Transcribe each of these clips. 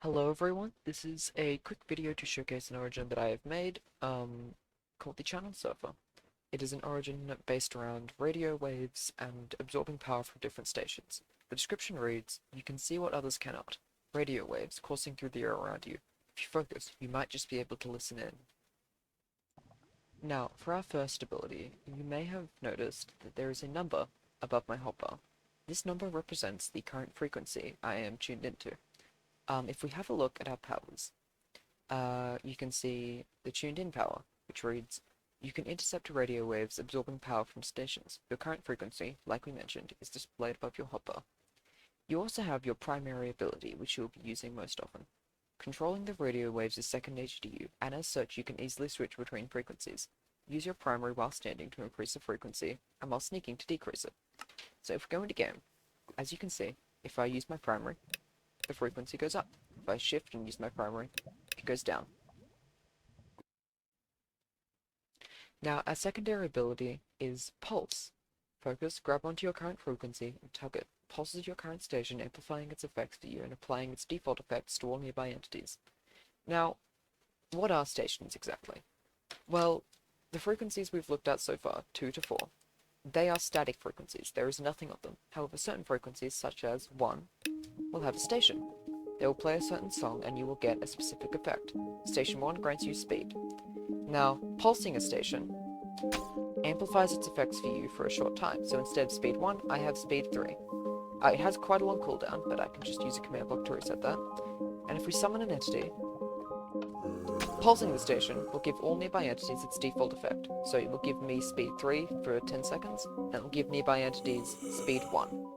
Hello everyone, this is a quick video to showcase an origin that I have made, called the channel SURFER. It is an origin based around radio waves and absorbing power from different stations. The description reads, "You can see what others cannot. Radio waves coursing through the air around you. If you focus, you might just be able to listen in." Now, for our first ability, you may have noticed that there is a number above my hotbar. This number represents the current frequency I am tuned into. If we have a look at our powers, you can see the tuned in power, which reads, "You can intercept radio waves absorbing power from stations. Your current frequency, like we mentioned, is displayed above your hotbar." You also have your primary ability, which you will be using most often. Controlling the radio waves is second nature to you, and as such you can easily switch between frequencies. Use your primary while standing to increase the frequency, and while sneaking to decrease it. So if we go into game, as you can see, if I use my primary, the frequency goes up. If I shift and use my primary, it goes down. Now, our secondary ability is Pulse. Focus, grab onto your current frequency, and tug it. Pulses your current station, amplifying its effects to you and applying its default effects to all nearby entities. Now, what are stations exactly? Well, the frequencies we've looked at so far, 2 to 4, they are static frequencies. There is nothing of them. However, certain frequencies, such as 1, will have a station. They will play a certain song and you will get a specific effect. Station 1 grants you speed. Now, pulsing a station amplifies its effects for you for a short time, so instead of speed 1, I have speed 3. It has quite a long cooldown, but I can just use a command block to reset that. And if we summon an entity, pulsing the station will give all nearby entities its default effect. So it will give me speed 3 for 10 seconds, and it will give nearby entities speed 1.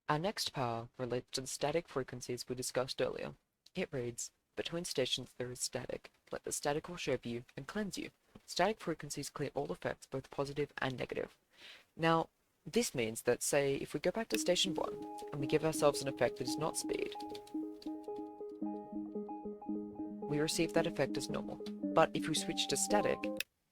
Our next power relates to the static frequencies we discussed earlier. It reads, "Between stations there is static. Let the static wash over you and cleanse you. Static frequencies clear all effects, both positive and negative." Now, this means that, say, if we go back to station 1, and we give ourselves an effect that is not speed, we receive that effect as normal. But if we switch to static,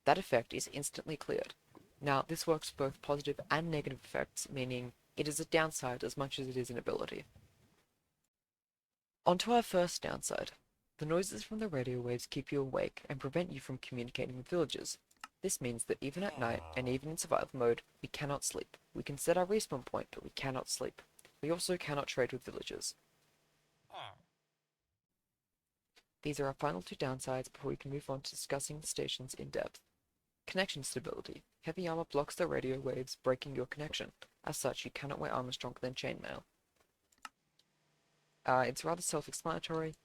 that effect is instantly cleared. Now, this works for both positive and negative effects, meaning it is a downside as much as it is an ability. On to our first downside. The noises from the radio waves keep you awake and prevent you from communicating with villagers. This means that even at night, and even in survival mode, we cannot sleep. We can set our respawn point, but we cannot sleep. We also cannot trade with villagers. These are our final two downsides before we can move on to discussing the stations in depth. Connection stability. Heavy armor blocks the radio waves, breaking your connection. As such, you cannot wear armor stronger than chainmail. It's rather self-explanatory.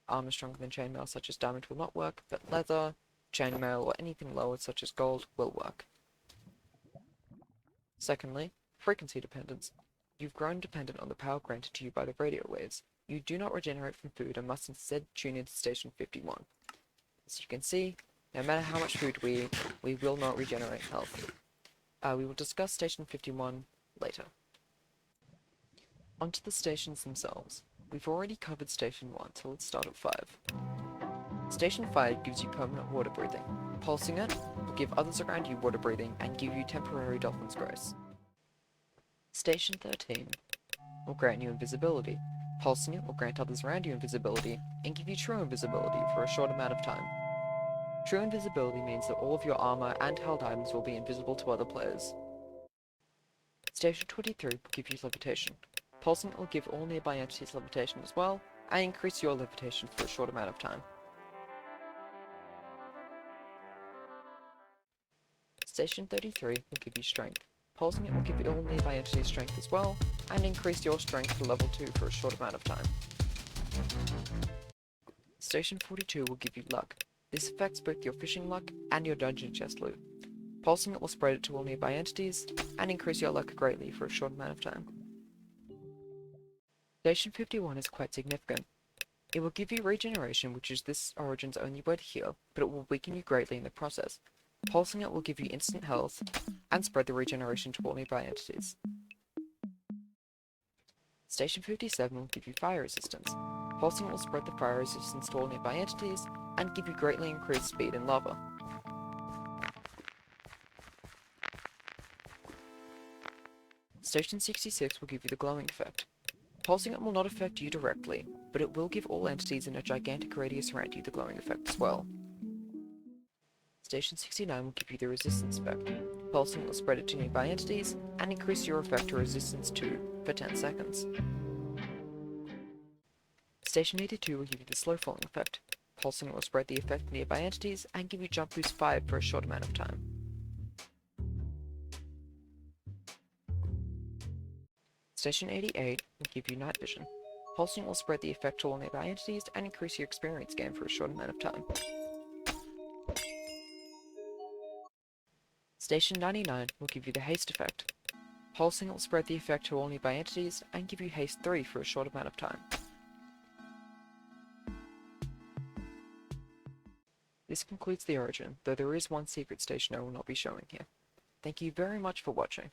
Armor stronger than chainmail such as diamond will not work, but leather, chainmail, or anything lower such as gold will work. Secondly, frequency dependence. You've grown dependent on the power granted to you by the radio waves. You do not regenerate from food and must instead tune into station 51. As you can see, no matter how much food we eat, we will not regenerate health. We will discuss station 51 later. Onto the stations themselves. We've already covered station 1, so let's start at 5. Station 5 gives you permanent water breathing. Pulsing it will give others around you water breathing and give you temporary Dolphin's Grace. Station 13 will grant you invisibility. Pulsing it will grant others around you invisibility and give you true invisibility for a short amount of time. True invisibility means that all of your armor and held items will be invisible to other players. Station 23 will give you levitation. Pulsing it will give all nearby entities levitation as well, and increase your levitation for a short amount of time. Station 33 will give you strength. Pulsing it will give all nearby entities strength as well, and increase your strength to level 2 for a short amount of time. Station 42 will give you luck. This affects both your fishing luck and your dungeon chest loot. Pulsing it will spread it to all nearby entities, and increase your luck greatly for a short amount of time. Station 51 is quite significant. It will give you regeneration, which is this origin's only way to heal, but it will weaken you greatly in the process. Pulsing it will give you instant health, and spread the regeneration to all nearby entities. Station 57 will give you fire resistance. Pulsing it will spread the fire resistance to all nearby entities, and give you greatly increased speed in lava. Station 66 will give you the glowing effect. Pulsing it will not affect you directly, but it will give all entities in a gigantic radius around you the glowing effect as well. Station 69 will give you the resistance effect. Pulsing will spread it to nearby entities and increase your effect or resistance 2 for 10 seconds. Station 82 will give you the slow falling effect. Pulsing will spread the effect to nearby entities and give you jump boost 5 for a short amount of time. Station 88 will give you night vision. Pulsing will spread the effect to all nearby entities and increase your experience gain for a short amount of time. Station 99 will give you the haste effect. Pulsing will spread the effect to all nearby entities and give you haste 3 for a short amount of time. This concludes the origin, though there is one secret station I will not be showing here. Thank you very much for watching.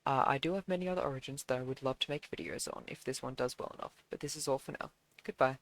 I do have many other origins that I would love to make videos on if this one does well enough, but this is all for now. Goodbye.